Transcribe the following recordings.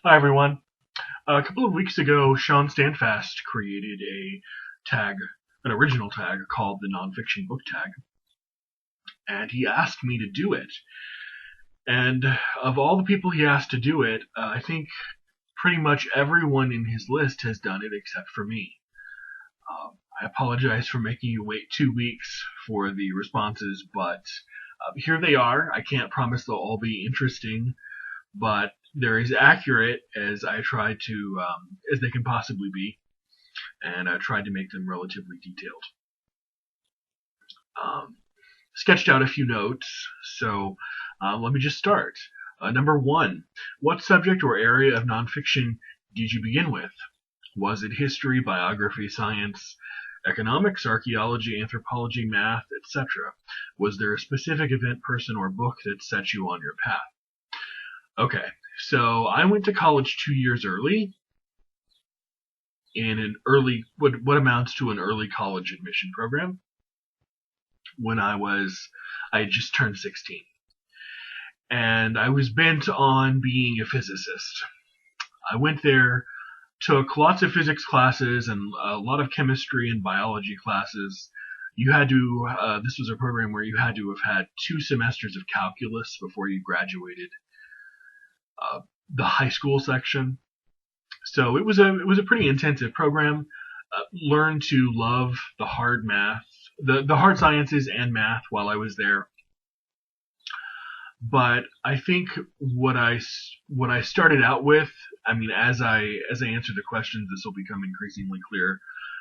Hi everyone. A couple of weeks ago, Shawn Standfast created a tag, an original tag called the Nonfiction Book Tag, and he asked me to do it. And of all the people he asked to do it, I think pretty much everyone in his list has done it except for me. I apologize for making you wait 2 weeks for the responses, but here they are. I can't promise they'll all be interesting, but they're as accurate as I tried to, as they can possibly be, and I tried to make them relatively detailed. Sketched out a few notes, so let me just start. Number one, what subject or area of nonfiction did you begin with? Was it history, biography, science, economics, archaeology, anthropology, math, etc.? Was there a specific event, person, or book that set you on your path? Okay, so I went to college 2 years early in an early, what amounts to an early college admission program when I had just turned 16. And I was bent on being a physicist. I went there, took lots of physics classes and a lot of chemistry and biology classes. This was a program where you had to have had 2 semesters of calculus before you graduated the high school section. So it was a pretty intensive program. Learned to love the hard math, the hard sciences and math while I was there. But I think what I started out with, I mean, as I answer the questions, this will become increasingly clear.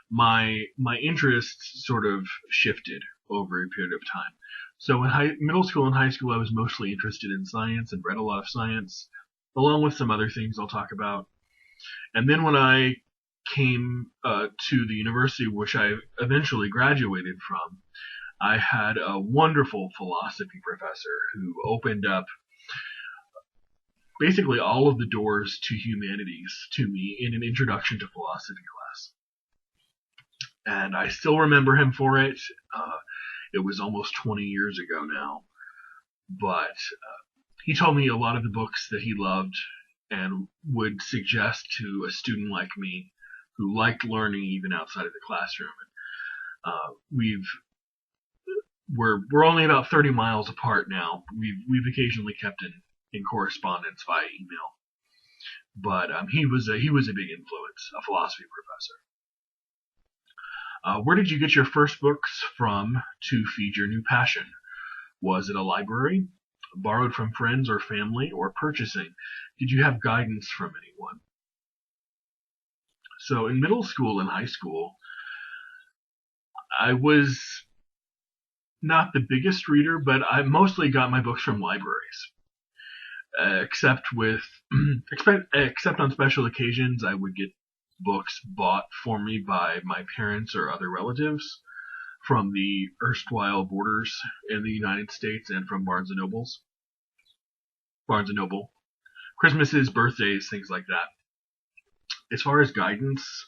My interests sort of shifted over a period of time. So in middle school and high school, I was mostly interested in science and read a lot of science, along with some other things I'll talk about. And then when I came to the university, which I eventually graduated from, I had a wonderful philosophy professor who opened up basically all of the doors to humanities to me in an introduction to philosophy class. And I still remember him for it. It was almost 20 years ago now. But he told me a lot of the books that he loved and would suggest to a student like me who liked learning even outside of the classroom. We're only about 30 miles apart now. We've occasionally kept in correspondence via email, but he was a big influence, a philosophy professor. Where did you get your first books from to feed your new passion? Was it a library, borrowed from friends or family, or purchasing? Did you have guidance from anyone? So in middle school and high school, I was not the biggest reader, but I mostly got my books from libraries. Except on special occasions, I would get books bought for me by my parents or other relatives from the erstwhile Borders in the United States and from Barnes and Noble. Christmases, birthdays, things like that. As far as guidance,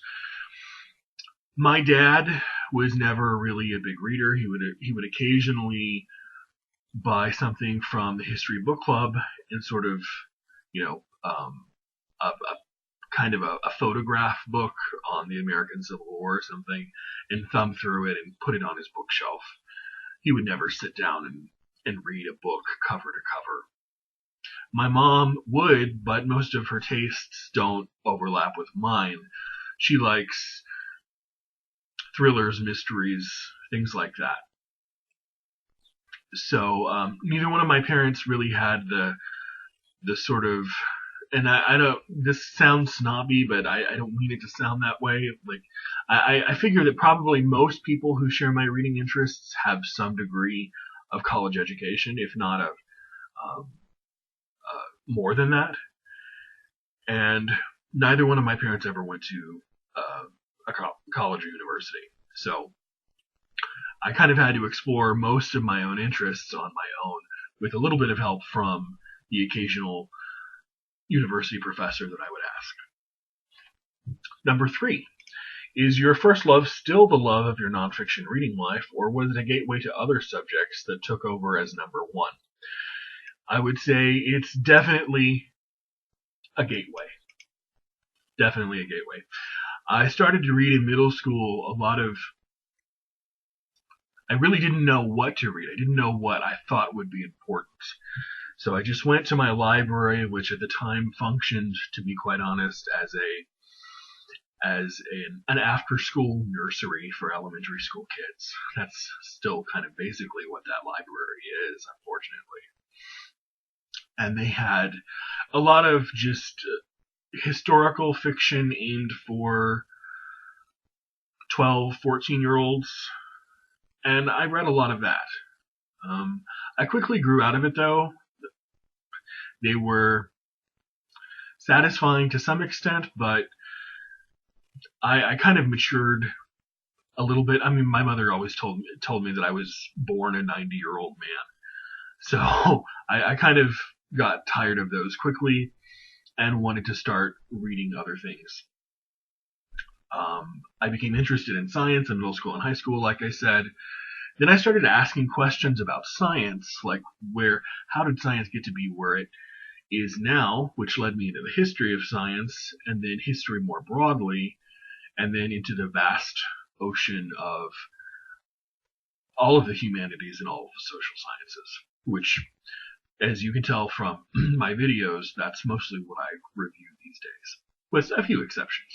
my dad was never really a big reader. He would occasionally buy something from the History Book Club and sort of, a kind of a photograph book on the American Civil War or something, and thumb through it and put it on his bookshelf. He would never sit down and read a book cover to cover. My mom would, but most of her tastes don't overlap with mine. She likes thrillers, mysteries, things like that. So neither one of my parents really had the sort of, and I don't. This sounds snobby, but I don't mean it to sound that way. Like I figure that probably most people who share my reading interests have some degree of college education, if not of more than that. And neither one of my parents ever went to a college or university, so I kind of had to explore most of my own interests on my own, with a little bit of help from the occasional university professor that I would ask. Number 3, is your first love still the love of your nonfiction reading life, or was it a gateway to other subjects that took over as number 1? I would say it's definitely a gateway. definitely a gateway. I started to read in middle school I really didn't know what to read. I didn't know what I thought would be important. So I just went to my library, which at the time functioned, to be quite honest, as an after-school nursery for elementary school kids. That's still kind of basically what that library is, unfortunately. And they had a lot of just historical fiction aimed for 12, 14-year-olds, and I read a lot of that. I quickly grew out of it, though. They were satisfying to some extent, but I kind of matured a little bit. I mean, my mother always told me that I was born a 90-year-old man. So I kind of got tired of those quickly and wanted to start reading other things. I became interested in science in middle school and high school, like I said. Then I started asking questions about science, like how did science get to be where it is now, which led me into the history of science, and then history more broadly, and then into the vast ocean of all of the humanities and all of the social sciences, which, as you can tell from my videos, that's mostly what I review these days, with a few exceptions.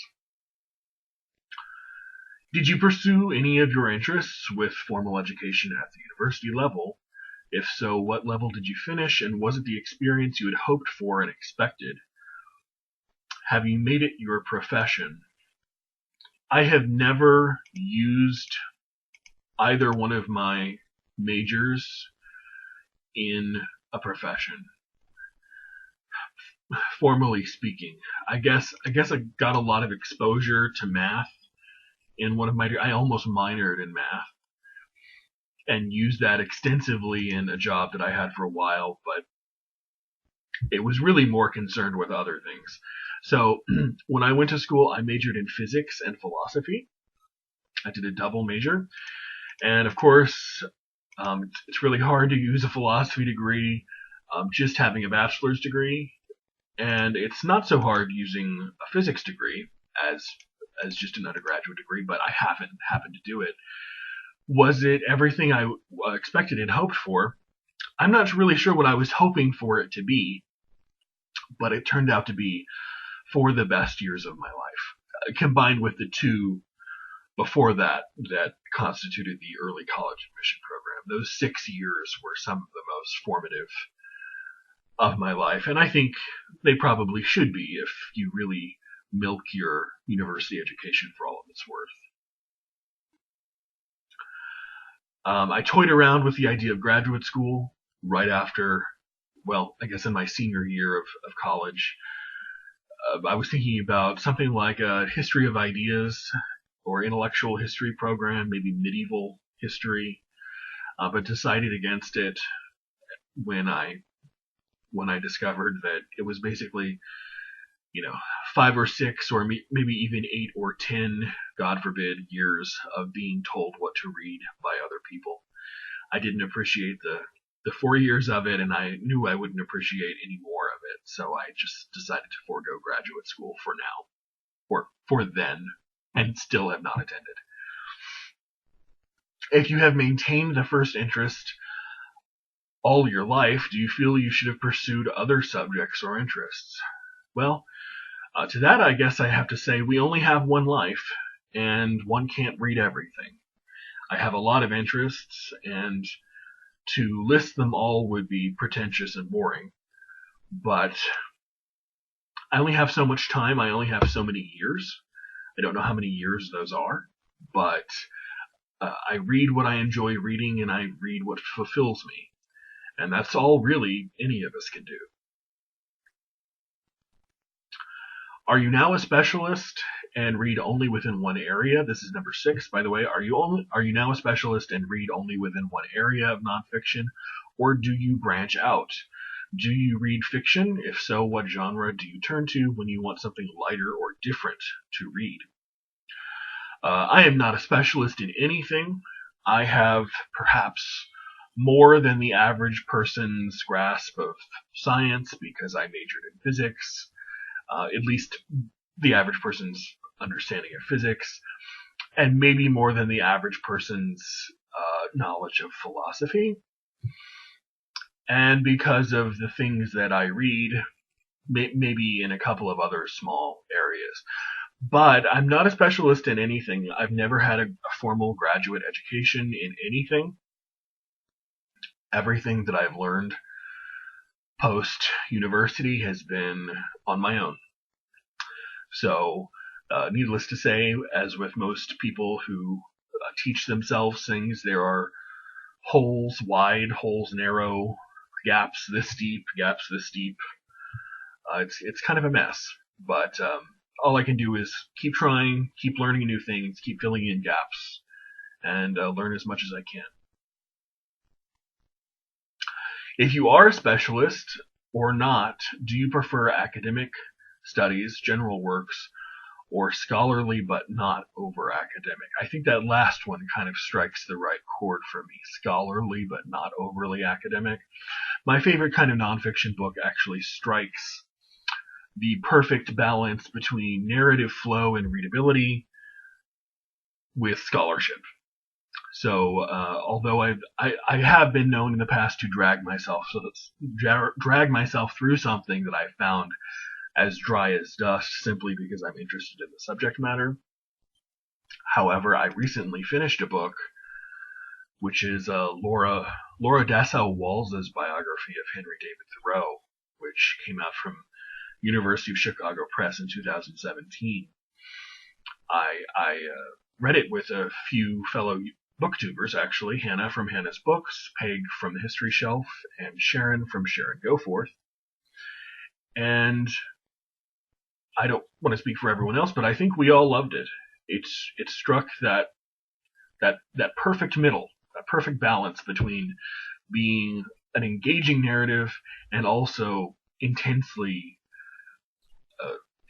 Did you pursue any of your interests with formal education at the university level? If so, what level did you finish, and was it the experience you had hoped for and expected? Have you made it your profession? I have never used either one of my majors in a profession. Formally speaking, I guess I got a lot of exposure to math in one of I almost minored in math and used that extensively in a job that I had for a while, but it was really more concerned with other things. So when I went to school, I majored in physics and philosophy. I did a double major. And of course, it's really hard to use a philosophy degree just having a bachelor's degree. And it's not so hard using a physics degree as just an undergraduate degree, but I haven't happened to do it. Was it everything I expected and hoped for? I'm not really sure what I was hoping for it to be, but it turned out to be for the best years of my life, combined with the two before that constituted the early college admission program. Those 6 years were some of the most formative of my life, and I think they probably should be if you really milk your university education for all of its worth. I toyed around with the idea of graduate school right after, well, I guess in my senior year of college. I was thinking about something like a history of ideas or intellectual history program, maybe medieval history, but decided against it when I discovered that it was basically, 5 or 6 or maybe even 8 or 10, God forbid, years of being told what to read by other people. I didn't appreciate the 4 years of it, and I knew I wouldn't appreciate any more of it, so I just decided to forego graduate school for now, or for then, and still have not attended. If you have maintained the first interest all your life, do you feel you should have pursued other subjects or interests? Well, to that I guess I have to say we only have one life, and one can't read everything. I have a lot of interests, and to list them all would be pretentious and boring, but I only have so much time, I only have so many years. I don't know how many years those are, but I read what I enjoy reading, and I read what fulfills me. And that's all really any of us can do. Are you now a specialist and read only within one area? This is number 6, by the way. Are you now a specialist and read only within one area of nonfiction, or do you branch out? Do you read fiction? If so, what genre do you turn to when you want something lighter or different to read? I am not a specialist in anything. I have perhaps more than the average person's grasp of science because I majored in physics, at least the average person's understanding of physics, and maybe more than the average person's knowledge of philosophy. And because of the things that I read, maybe in a couple of other small areas. But I'm not a specialist in anything. I've never had a formal graduate education in anything. Everything that I've learned post-university has been on my own. So, needless to say, as with most people who teach themselves things, there are holes wide, holes narrow, gaps this deep, gaps this deep. It's kind of a mess, but all I can do is keep trying, keep learning new things, keep filling in gaps, and learn as much as I can. If you are a specialist or not, do you prefer academic studies, general works, or scholarly but not over academic? I think that last one kind of strikes the right chord for me. Scholarly but not overly academic. My favorite kind of nonfiction book actually strikes the perfect balance between narrative flow and readability with scholarship. So, although I have been known in the past to drag myself through something that I found as dry as dust simply because I'm interested in the subject matter. However, I recently finished a book which is Laura Dassow-Walls' biography of Henry David Thoreau, which came out from University of Chicago Press in 2017. I read it with a few fellow booktubers, actually, Hannah from Hannah's Books, Peg from the History Shelf, and Sharon from Sharon Goforth. And I don't want to speak for everyone else, but I think we all loved it. It struck that perfect middle, that perfect balance between being an engaging narrative and also intensely,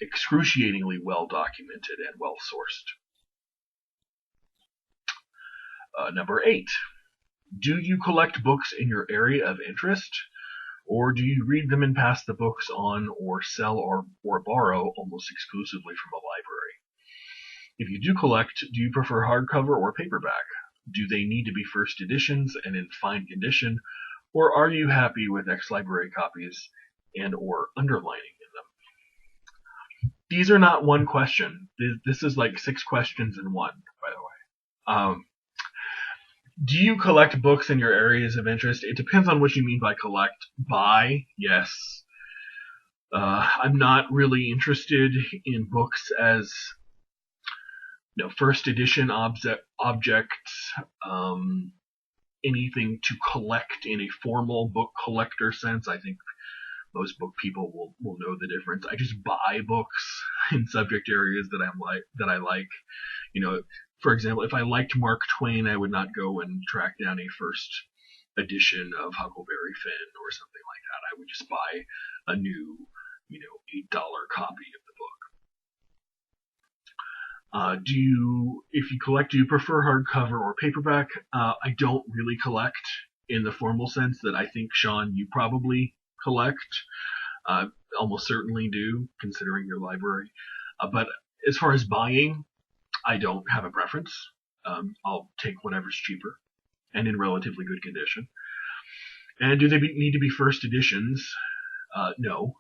excruciatingly well documented and well sourced. Number 8. Do you collect books in your area of interest, or do you read them and pass the books on or sell or borrow almost exclusively from a library? If you do collect, do you prefer hardcover or paperback? Do they need to be first editions and in fine condition, or are you happy with ex-library copies and or underlining in them? These are not one question. This is like 6 questions in one, by the way. Do you collect books in your areas of interest? It depends on what you mean by collect. Buy, yes. I'm not really interested in books as first edition objects, anything to collect in a formal book collector sense. I think most book people will know the difference. I just buy books in subject areas that I like. For example, if I liked Mark Twain, I would not go and track down a first edition of Huckleberry Finn or something like that. I would just buy a new, $8 copy of the book. If you collect, do you prefer hardcover or paperback? I don't really collect in the formal sense that I think, Shawn, you probably collect. Almost certainly do, considering your library. But as far as buying, I don't have a preference. I'll take whatever's cheaper and in relatively good condition. And do they need to be first editions? No.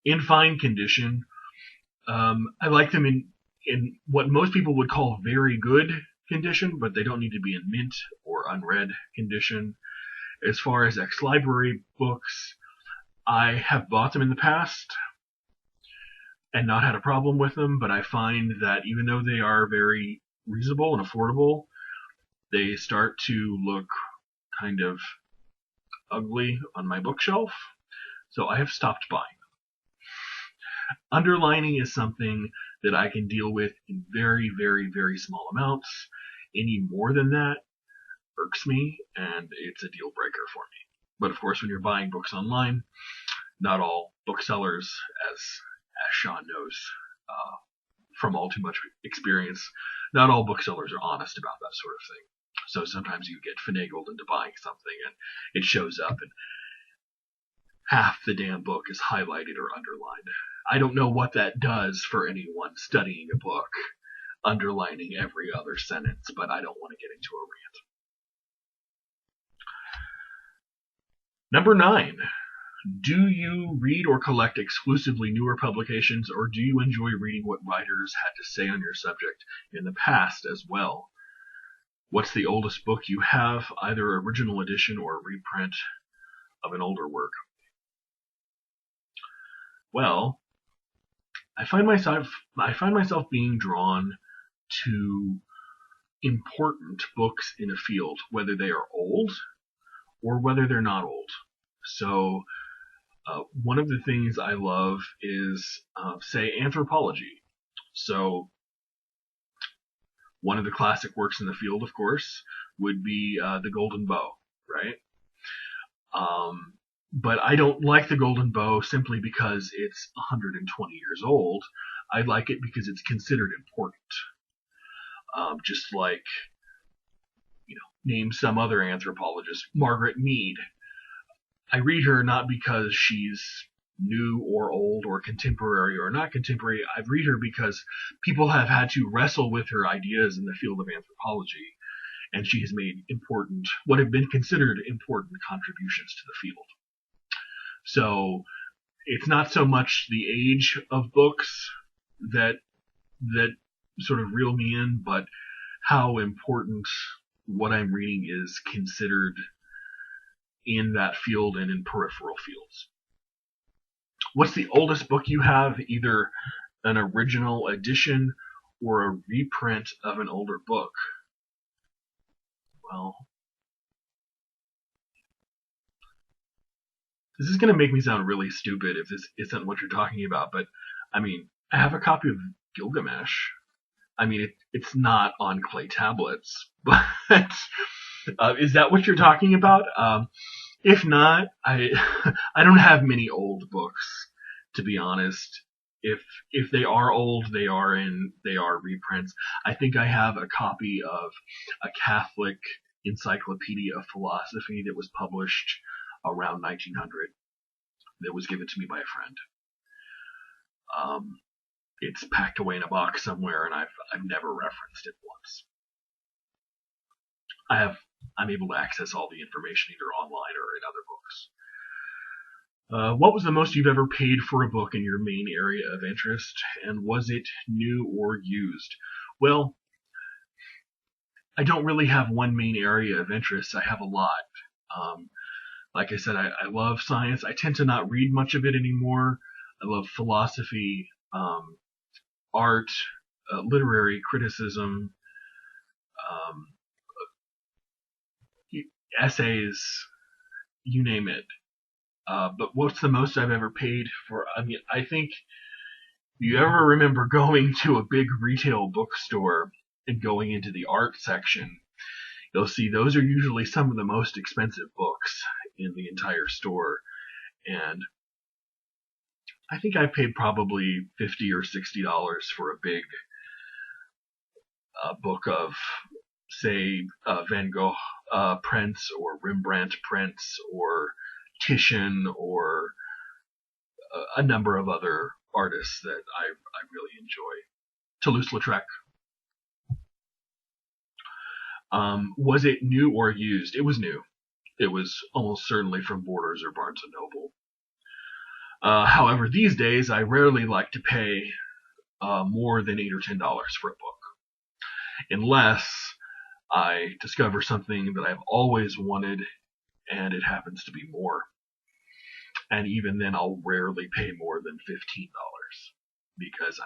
In fine condition, I like them in what most people would call very good condition, but they don't need to be in mint or unread condition. As far as ex-library books, I have bought them in the past and not had a problem with them, but I find that even though they are very reasonable and affordable, they start to look kind of ugly on my bookshelf, so I have stopped buying them. Underlining is something that I can deal with in very, very, very small amounts. Any more than that irks me, and it's a deal breaker for me. But of course, when you're buying books online, not all booksellers, as Shawn knows from all too much experience, not all booksellers are honest about that sort of thing. So sometimes you get finagled into buying something and it shows up and half the damn book is highlighted or underlined. I don't know what that does for anyone studying a book, underlining every other sentence, but I don't want to get into a rant. Number 9. Do you read or collect exclusively newer publications, or do you enjoy reading what writers had to say on your subject in the past as well? What's the oldest book you have, either original edition or a reprint of an older work? Well, I find myself being drawn to important books in a field, whether they are old or whether they're not old. So one of the things I love is, say, Anthropology. So one of the classic works in the field, of course, would be The Golden Bough, right? But I don't like The Golden Bough simply because it's 120 years old. I like it because it's considered important. Just like, name some other anthropologist, Margaret Mead. I read her not because she's new or old or contemporary or not contemporary. I read her because people have had to wrestle with her ideas in the field of anthropology, and she has made what have been considered important contributions to the field. So it's not so much the age of books that sort of reel me in, but how important what I'm reading is considered in that field and in peripheral fields. What's the oldest book you have, either an original edition or a reprint of an older book? Well, this is going to make me sound really stupid if this isn't what you're talking about, but I have a copy of Gilgamesh. It's not on clay tablets, but is that what you're talking about? If not, I don't have many old books, to be honest. If they are old, they are reprints. I think I have a copy of a Catholic Encyclopedia of Philosophy that was published around 1900. That was given to me by a friend. It's packed away in a box somewhere, and I've never referenced it once. I'm able to access all the information either online or in other books. What was the most you've ever paid for a book in your main area of interest, and was it new or used? Well, I don't really have one main area of interest. I have a lot. Like I said, I love science. I tend to not read much of it anymore. I love philosophy, art, literary criticism, essays, you name it. But what's the most I've ever paid for? I think you ever remember going to a big retail bookstore and going into the art section, you'll see those are usually some of the most expensive books in the entire store. And I think I paid probably $50 or $60 for a big book of, say, Van Gogh prints or Rembrandt prints or Titian or a number of other artists that I really enjoy. Toulouse-Lautrec. Was it new or used? It was new. It was almost certainly from Borders or Barnes & Noble. However, these days I rarely like to pay more than $8 or $10 for a book, unless I discover something that I've always wanted and it happens to be more. And even then, I'll rarely pay more than $15 because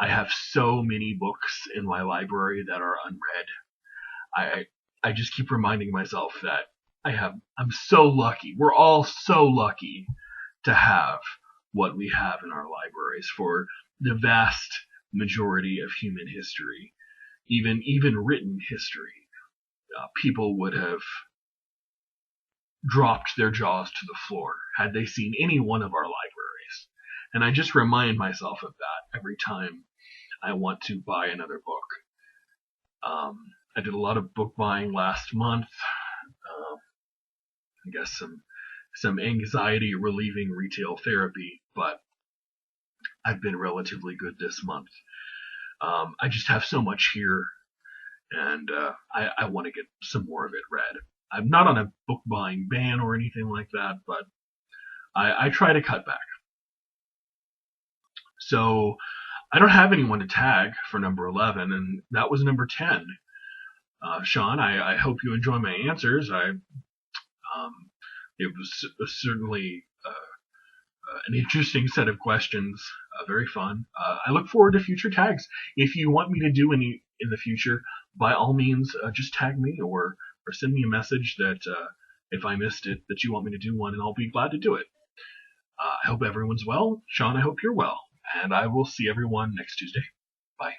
I have so many books in my library that are unread. I just keep reminding myself that I'm so lucky. We're all so lucky to have what we have in our libraries for the vast majority of human history, even written history. People would have dropped their jaws to the floor had they seen any one of our libraries. And I just remind myself of that every time I want to buy another book. I did a lot of book buying last month. I guess some anxiety relieving retail therapy, but I've been relatively good this month. I just have so much here, and I want to get some more of it read. I'm not on a book buying ban or anything like that, but I try to cut back. So I don't have anyone to tag for number 11, and that was number 10. Shawn, I hope you enjoy my answers. It was certainly an interesting set of questions, very fun. I look forward to future tags. If you want me to do any in the future, by all means, just tag me or send me a message that if I missed it, that you want me to do one, and I'll be glad to do it. I hope everyone's well. Shawn, I hope you're well. And I will see everyone next Tuesday. Bye.